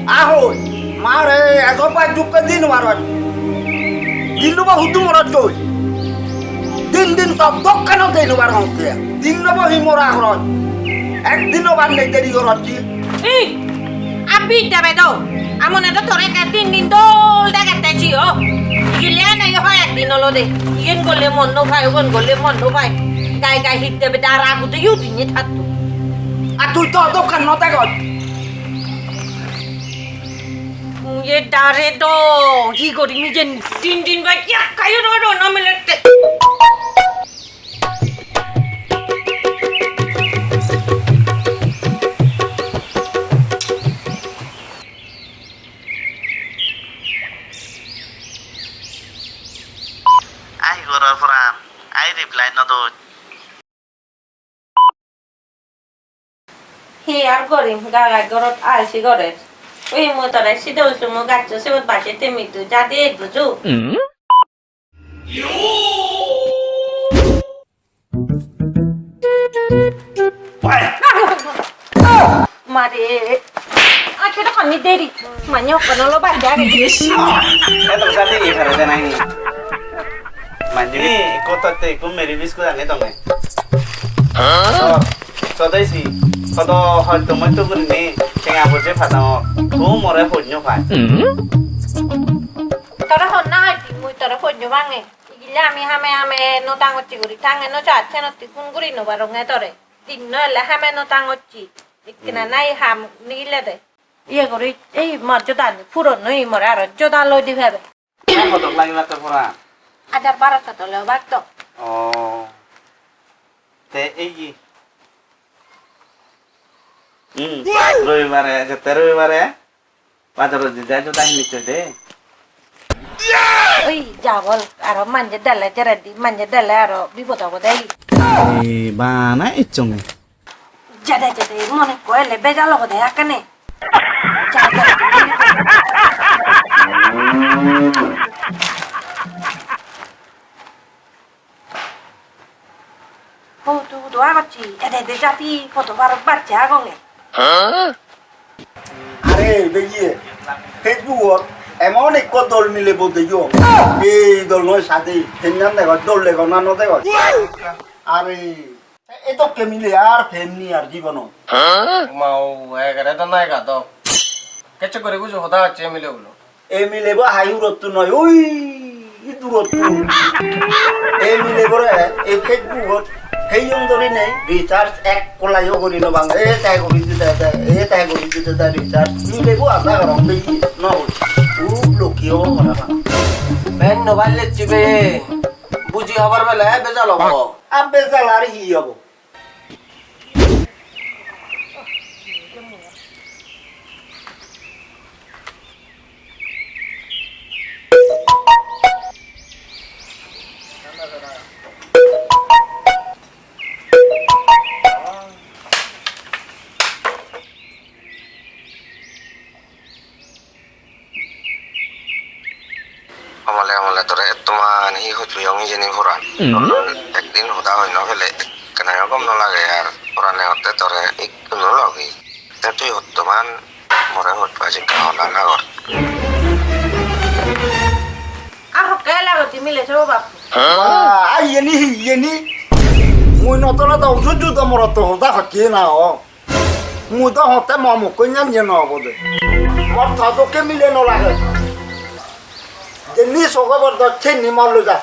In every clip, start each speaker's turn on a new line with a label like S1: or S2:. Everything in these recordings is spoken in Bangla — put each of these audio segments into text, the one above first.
S1: Ahoy, mare, ako pa juga din warat. Din ba hudu morat toy. Din top dok kano din warat kaya. Din ba himora horat. Ek din ba nei deri horat ji.
S2: Eh, abi dabe do. Amon edo tore ka din dol daga tachi ho. Giliana yo ha ek din lo de. Yen golle mon no bhai, gon golle mon no bhai. Gai hit debe dara aku to yu din thatu.
S1: Atu to dok kan no tagot.
S2: ये डारे दो ही गोरी मुझे दिन बाद क्या कायो रो ना मिलते
S3: Ai gora Fran, ai reply na to.
S2: हे यार गोरी गागा गोरत आसी गोरे ওই মোতরে সিধা উসুমো গাচ্ছ সেবত বাসেতে মিতু যাতে বুঝু মারে আখেটা কানি দেরি মানে ওখানে লো বাদ দেয়া গেছে
S3: Eto sate e fare de nai. Mandi ko tatte ko meri bis ko ane to me. So dai si. Kodo hal to mo to gurne kenga boje phata ko more phonyo phai.
S2: তোরা হন না মুই তোরা ফজু বাঙে ইগিলা আমি হামে হামে নো টাঙ্গচি গুরি টাঙ্গে নো চাচ্ছে নো তিকুন গুরি নো বারঙ্গে তোরে দিন নো এলা হামে নো টাঙ্গচি ইকিনা নাই হাম নিলে দে ইয়ে গুরি এই মর্যাদা পুরো নই মরে আর জদা লই দি ভেবে
S3: Ai ko to lagi mata pura.
S2: আদার বারত তো লে বাক তো
S3: Oh. Te ei. রবিবারে যেতে রবিবারে বাজারে দিদা জোতা হিনিচ্ছে দে
S2: ওই যা বল আর মানজে দেলে জেরাদি মানজে দেলে আর বিপদ হবে এই
S3: বানা ইচ্ছঙ্গে
S2: জেদে জেদে মনে কইলে বেজাল হবে আকানে ও তু দোয়া করছি এদে দে জাতি কত বার বাচ্চা গঙ্গে
S1: আরে বেগিয়ে ফেসবুক এমন এক দল মিলে বলতে গো এই দল নয় সাথে ফেন্নান দেখো দল দেখো না ন দেখো আরে এই তো কে মিলে আর ফেমনি আর জীবন
S4: মাও এগারে তো নাই গা তো কেচে করে বুঝো হদা আছে মিলে বলো
S1: এ মিলে বা হাইউরত নয় ওই দূরত এ মিলে করে এই ফেসবুক সেই ধরে নেই রিচার্জ এক কলাইও করি ন বাং এ তাই করি দিতে এ তাই করি দিতে রিচার্জ মিলে বো আশা করম বেশি ন ও লোকিও মনে না
S4: বেন মোবাইল চিবে বুঝি হবার বেলা বেজাল হবো
S1: আর বেজাল আর হি হব
S5: আমলে তোরে তোমার হি হইতো ইয়ং জেনি ভরা একদিন হদা হই না ফেলে কেন এরকম ন লাগে আর পুরানে হতে তোরে একটু ন লাগি তুই বর্তমান মরে হট পাজি কাহলা না কর
S2: আহ কে লাগতি মিলেছে ও বাপ
S1: আই ইয়েনি মুই নতলা দাও জুজু তো মর তো হদা হকি না ও মুই তো হতে মামু কইনান যে ন বদে মর তো কে মিলে ন লাগে যেনি সগবর দচ্ছে নিমাল যা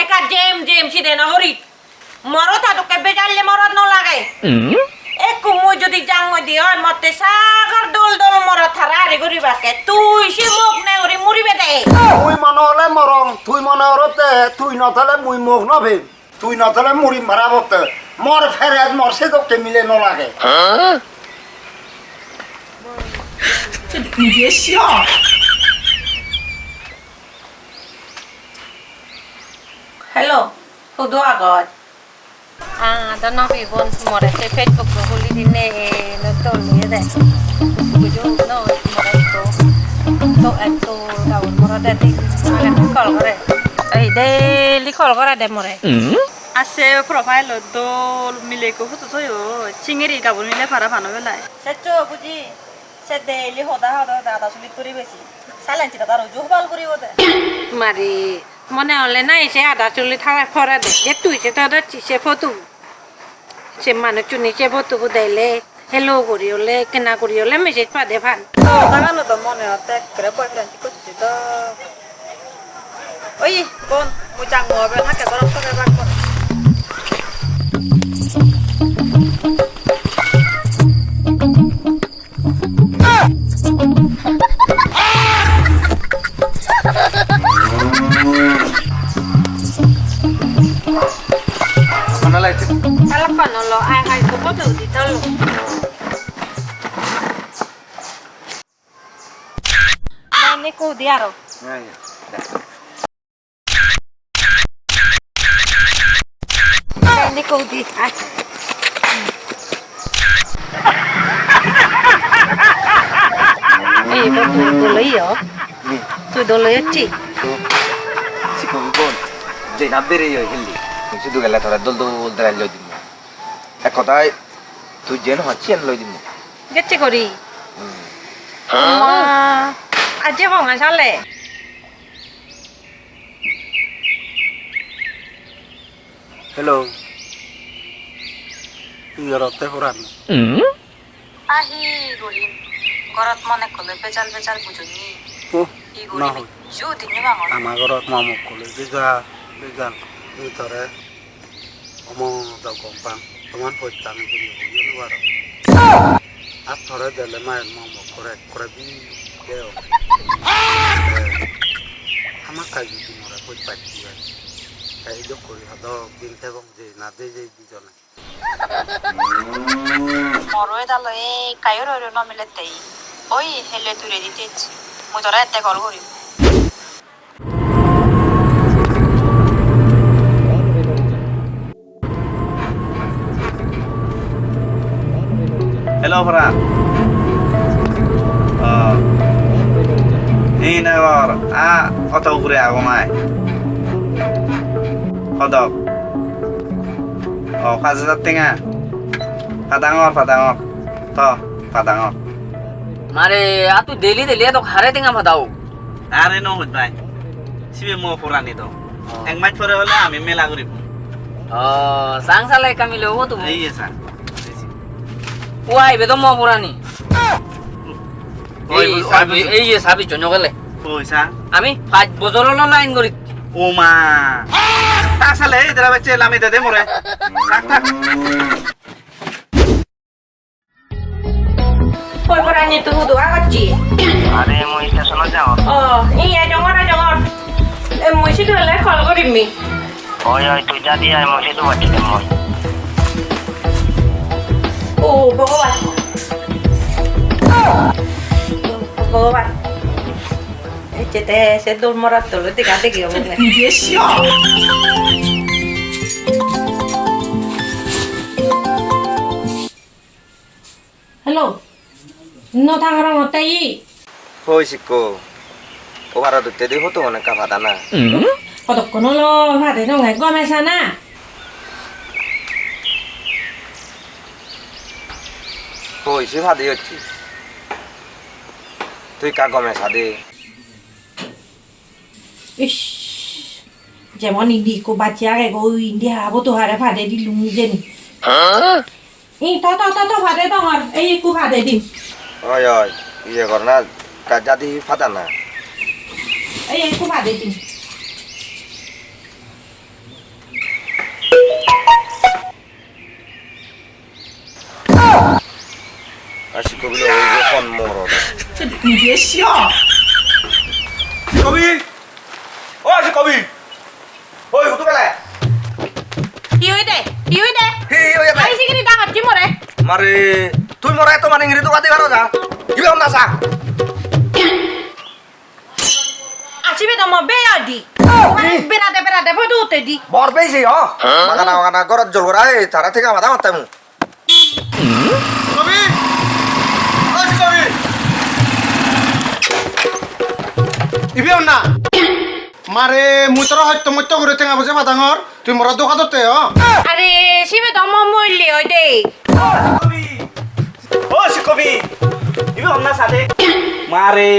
S2: একা জেম সিদে না হরি মরো তা তো কেবে জানলে মরদ ন লাগে এক মুই যদি জাং দি হয় মতে সাগর দোল দোল মরদ থারা রে গরি বাকে তুই সে মুখ না হরি মুরিবে দে
S1: তুই মনে হলে মরম তুই মনে হতে তুই নথলে মুই মুখ নভে তুই নথলে মুড়ি মারাবতে মর ফেরে মর সে তো কে মিলে ন লাগে
S2: হ্যালো হুদো আগত তো না বিবন মরে সে ফেসবুক হলি দিনে no to নিয়ে দে বুঝো no মরে তো এত গাউন মরে দে আগে কল করে এই ডেইলি কল করে দে মরে
S6: আছে প্রোফাইল দোল মিলে কো ফুটো থয়ো চিংড়ি গাবল মিলে ফারা ফানো বেলায়
S2: সেটো বুঝি
S6: সে ডেইলি হদা হদা দাদা চুলি করে বেশি সাইলেন্সি দাদা রোজু হবাল করিব দে
S2: মারি মনে হলে না এসে আদা চলে থাকা ফরা দে যে তুই সে তোর সে ফটো সে মানুষ চুনি সে ফটো দেলে হেলো করি হলে কেনা করি হলে মেসেজ পাদে ভান
S6: দাগানো তো মনে হতে করে বয়ফ্রেন্ড করছি তো ওই বোন মুই চাং মোবাইল হাতে গরম করে রাখবো
S3: Mana lagi?
S2: Kalau panolo ai ai ko foto di talo
S6: Ini ku diaro
S3: Ya ya.
S2: ini ko di ai foto dolo yo
S3: Ni,
S2: tu dolo yo ci
S3: si kau pun. Jadi nabi rey yo hilli. Mesti tu galah thora dol dol dalam lo dimu. Ekotai tu jen hacian lo dimu.
S2: gecce kori ma aje ho ngasale
S1: Hello. Iyorate horan.
S6: আহি গরিম ঘৰত মনে কলে বেজাল বেজাল বুঝুনি
S1: Oh,
S6: ই
S1: না
S6: গরিম জু দিনে বাঙৰ
S1: আমার ঘৰত মামুক কলে বেজাল ভিতরে গম্পাং তোমার পৈতানি করি হইও বার আর থরে দেলে মায়ের মামুক করে বি দেও আমার কাজ যদি মরে পৈ পাচ্ছি এই লোক করি হদ বিনতে বং যে না দে যে দুজনে
S6: মরয়ে দালো এই কায়র হইল নমিলে তেই ওই হেলে তুলে দিতেছি মুই তোরা এতে কল করি
S3: Hello, Farah. Ini nagor. Auto gure aku mai. Kodok. Oh, kasih tengah. Padangor. Toh, padangor.
S7: मारे आ तू डेली डेली तो खारे देंगा बताओ
S3: Are no hut bai. Sibe mo Farah ni to. Ek match pore hola ami mela guri.
S7: सांग साला एक मिले हो तुम
S3: Ei esa.
S7: वो आई बे तो मो पुरानी
S3: Oi,
S7: এই যে সাবি জন্য গেলে
S3: Poisa.
S7: আমি 5 বছর হলো লাইন করি
S3: Uma. Tak salah eh dara bache lami dede more. Tak.
S2: koi porani tu hudu agacci
S5: আরে মই স্টেশনে যাও
S2: iya jongor moi situ le call korimmi
S5: ওই তুই যা দিয়ে মই সেতু বাচ্চি দে মই
S2: bhagavan bhagavan echete se dur morat tolo tika teki obne hello no thangarang hotai
S4: হই সিকো ও ভাড়া দিতে দি হতো অনেক কাফাদা না
S2: কতক্ষণ হলো ভাতে নয় গমেছা না
S4: হইছে ভাদি হচ্ছে তুই কা গমে সাদে
S2: ইস যেমন ইন্ডিকো বাচ্চা আগে গো ইন্ডিয়া আবো তো হারে ভাতে দিলুম জেনি ই তো ভাতে তোমার এই একটু ভাতে দিন
S4: ওই ইয়ে কর না কাজা দি ফাদা না
S2: এই একটু ভাতে দিন
S4: আসি কবিল ওই যে ফোন মরো
S3: Kobi. Oh, si Kobi. Oi, kutu kala.
S2: কি হই দে
S4: হি ওই
S2: আই সিগনি ডাকাচ্ছি মরে
S4: মারে তুই মরা এত মানে ইংরেজি তো কাতে পারো যা ইবে আমরা সা
S2: আসিবে তো মবে আদি বেড়াতে ফটো উঠে দি
S4: বর পেয়েছি মাগানা গরজ জল করা এই তারা থেকে মাথা মারতাম
S3: Kobi. Oh, si Kobi.
S8: ইবি না মারে মুই তোর হয়তো মত্য করে টেঙা বসে ফাটাঙর তুই মোরা দোকা দতে
S2: আরে সিবে তো মইলি হই দে
S3: Kobi. Oh, si Kobi.
S1: ইবে অন্না সাথে মারে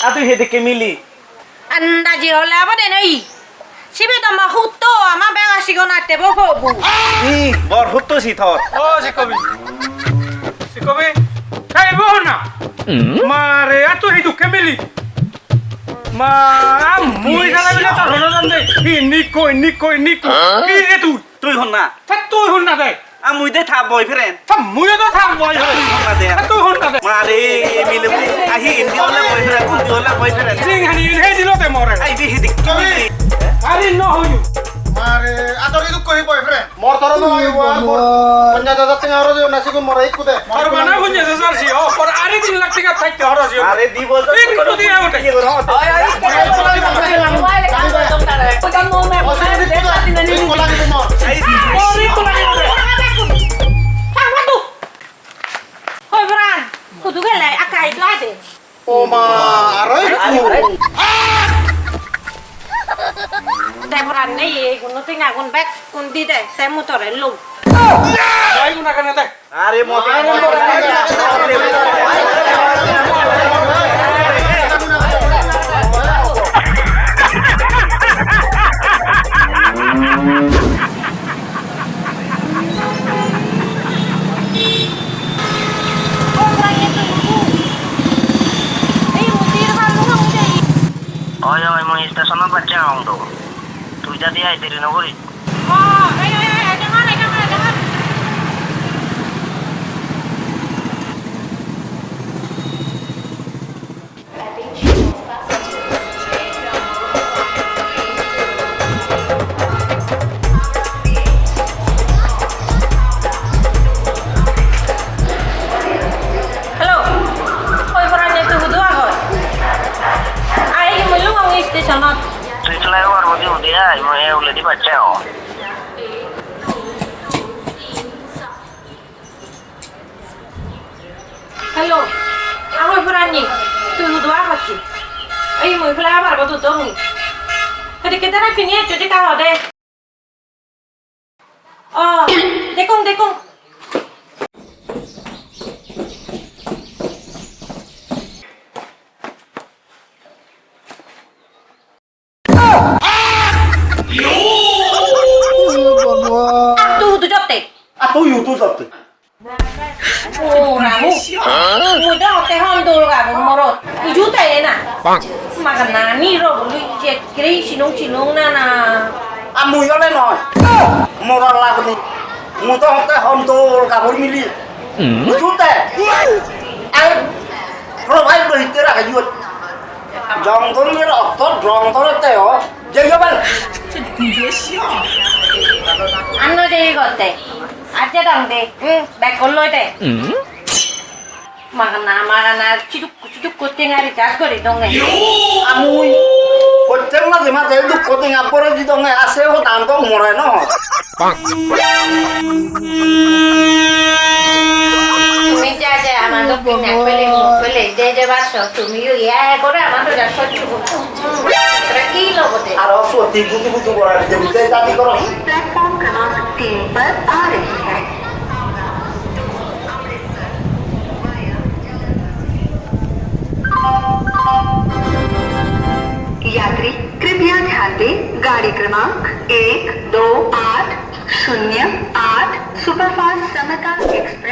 S1: আতু হেদিকে মিলি
S2: আন্দাজি হলে আবার নেই সিবে তো মা হুতো আমার বেগা সিগো না তেবো হবু
S1: ই বর হতো সিথর
S8: ও শিকবি শিকবি খাইব না মারে এত এই দুঃখে মিলি মা মুই জানা বিলে তো হলো জানতে ই নিকো কি রে
S1: তুই হন না
S8: তুই হুন না দে
S1: মুই দে থা বয়ফ্রেন্ড
S8: মুই তো থাম বয় তুই হুন না দে
S1: মারে মিলে আহি ইন্দি হলে বয়ফ্রেন্ড কুন্দি হলে বয়ফ্রেন্ড
S8: সিং হানি হে দিল তে মরে
S1: আই দি হেদিক
S8: আরে ন হইউ মারে আদর ইদু কই বয়ফ্রেন্ড মোর তর ন হইব পঞ্চায়েত হাজার টাকা হরজ নাসি কো মরে ইকুদে আর বানা গুঞ্জে স্যার জি ও পর আরে 3 লাখ টাকা থাকতে হরজ
S1: আরে দিব তো
S8: একটু দিয়া ওটা
S2: Hoi Bran, kudu gele akai blade.
S8: ও মা আরে
S2: Dai Bran nei gunno tinga gun back kun di dai, sai motore lum.
S8: যাই গুনা কেন দে
S1: আরে মত
S5: Oye, muy estacionado para echando. Tú ya te has ido, ¿no?
S2: Oh, jangan. Hello. Hoi Bran itu kudu agak. Ai mulu ngomong istisanot.
S5: Tú te la llevas a un día y me he olvidado para echar.
S2: Hello. Hoi Bran ni. Tu kudu agak sih. Ai mau pelai apa betul dong ni. Tadi kita nak kini cuci kau deh. Oh, dekong. Aku tu jote.
S1: আতু ইউটিউব সবতে
S2: Oh, ramu. Muda ote hondol ka morot. Ijute na. Makan nani ro lu cek kiri sinung na na.
S1: মুই হলে নয় মরার লাগনি মু তো হতে হন্তল কাপড় মিলি বুঝতে আই প্রোভাইড করিতে রাখি জঙ্গলের অর্থ জঙ্গলতে যে গেল
S2: Ano jadi gote? Aja dong deh. Bekol lo deh. Makan ciduk kucing hari jas kori dong
S1: আমুই প্রত্যেক মাঝে মাঝে দুঃখ টিঙা পরে দিত আছে ও দাম তো মরে ন
S2: তুমি যা আমার তো কিনা পেলে যে বাসো তুমি ইয়া করে আমার তো যা সহ্য করছো তোরা কি লগতে
S1: আর সত্যি বুতু করার যে বুঝে জাতি করো
S6: प्लेटफॉर्म क्रमांक 3 पर आ रही है यात्री कृपया ध्यान दें गाड़ी क्रमांक 1280 सुपरफास्ट समता एक्सप्रेस